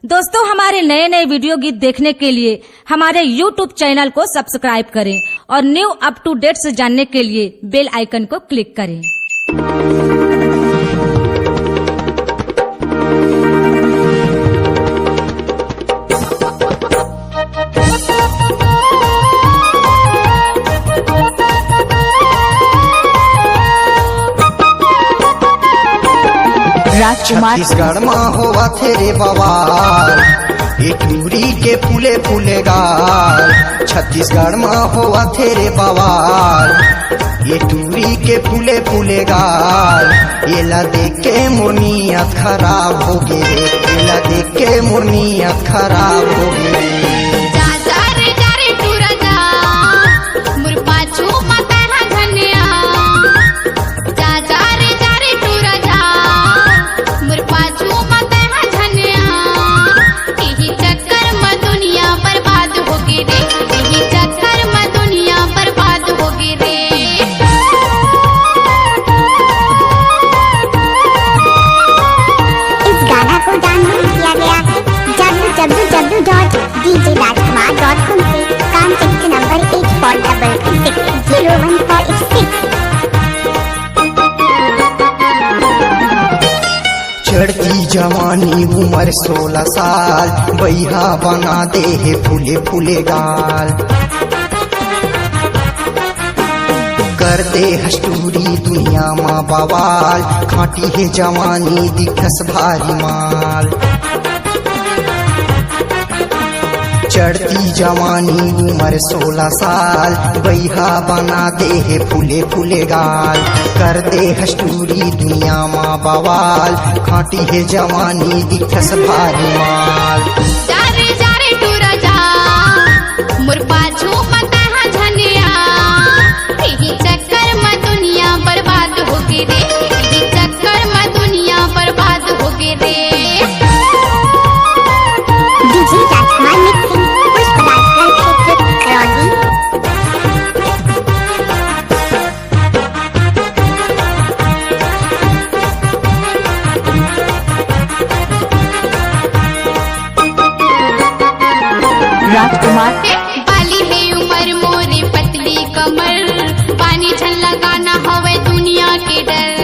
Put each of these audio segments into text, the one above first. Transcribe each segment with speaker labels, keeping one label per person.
Speaker 1: दोस्तों, हमारे नए नए वीडियो गीत देखने के लिए हमारे YouTube चैनल को सब्सक्राइब करें और न्यू अप टू डेट से जानने के लिए बेल आइकन को क्लिक करें।
Speaker 2: छत्तीसगढ़ में होवा थे बवाल, एक दूरी के फूले फूले गाल। छत्तीसगढ़ में होवा थे बवाल, ये टूरी के फूले फूले गाल। येला देख के मुर्नियत खराब हो गए, येला देख के मुर्नियत खराब हो गए। चढ़ती जवानी उम्र 16 साल, बैहा बना दे है फूले फूले गाल। करते हस्टूरी दुनिया माँ बवाल, खाटी है जवानी दिखस भारी माल। चढ़ती जवानी उम्र 16 साल, बैहा बना दे है फूले फूले गाल। कर दे हस्टूरी दुनिया माँ बवाल, खाटी है जवानी दिखस भारी माल।
Speaker 3: जारे जारे टूरा जा मुर पाछू मता झनिया, यही चक्कर में दुनिया बर्बाद होगी रे, यही चक्कर में दुनिया बर्बाद होगी रे।
Speaker 1: राजकुमार
Speaker 3: बाली है उमर मोरे पतली कमर, पानी छन लगाना हवे दुनिया के डर।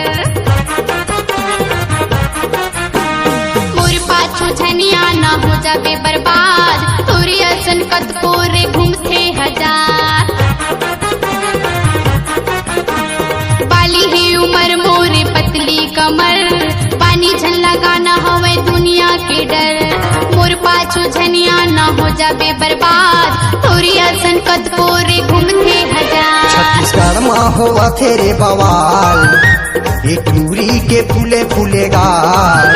Speaker 3: मोर पाछू झनिया ना हो जाबे बर्बाद, तोरी असन कद कोरे घूमते हजार। बाली है उमर मोरे पतली कमर, पानी छन लगाना हवे दुनिया के डर। मोर पाछू झनिया ना हो जाबे बर्बाद, तोरी असन कद कोरे घूमते हजार।
Speaker 2: छत्तीसगढ़ में होवा थे बवाल, एक दूरी के फूले फूले गाल।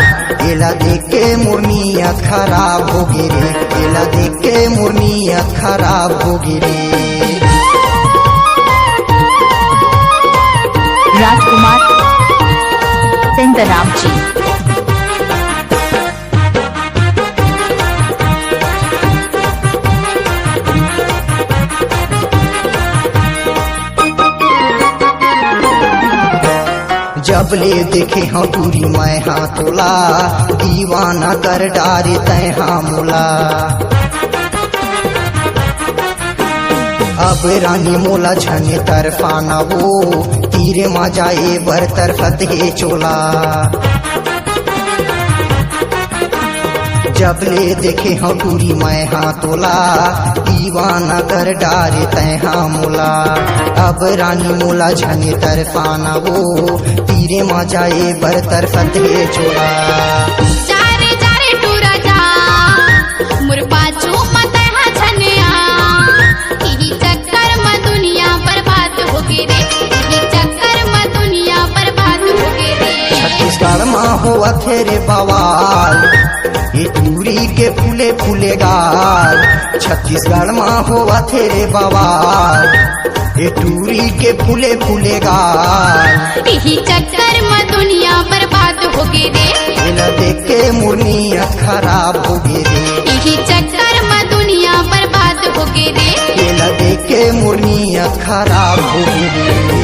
Speaker 2: येला देख के मुर्नियत खराब हो गे रे, येला देख के मुर्नियत खराब हो गे रे।
Speaker 1: राजकुमार सिंधराम जी।
Speaker 2: जब ले देखे हाँ दूरी मैं हाँ तोला, दीवाना कर डारे तय हाँ मोला। अब रानी मोला छने तरफाना वो, तीरे मा जाए बर तरफत है चोला। जब ले देखे हाँ दूरी मैं हाँ तोला, दीवाना कर डारे तय हाँ मोला। अब रानी मोला झने तरफाना वो, तीरे मा जाए बर तरफत है चोला।
Speaker 3: जारे जारे टूरा जा मुर पाछू मता झनिया, यही चक्कर में दुनिया बर्बाद होगी रे, यही चक्कर में दुनिया बर्बाद होगी रे।
Speaker 2: छत्तीसगढ़ में होवा थे बवाल, ये टूरी के फूले फूले गाल। छत्तीसगढ़ में होवा थे बवाल, ये टूरी के फूले फूले गाल।
Speaker 3: यही चक्कर में दुनिया बर्बाद होगी रे,
Speaker 2: येला देख के मुर्नियत खराब हो गे रे,
Speaker 3: यही चक्कर में दुनिया बर्बाद होगी रे।
Speaker 2: येला देख के मुर्नियत खराब हो गे रे।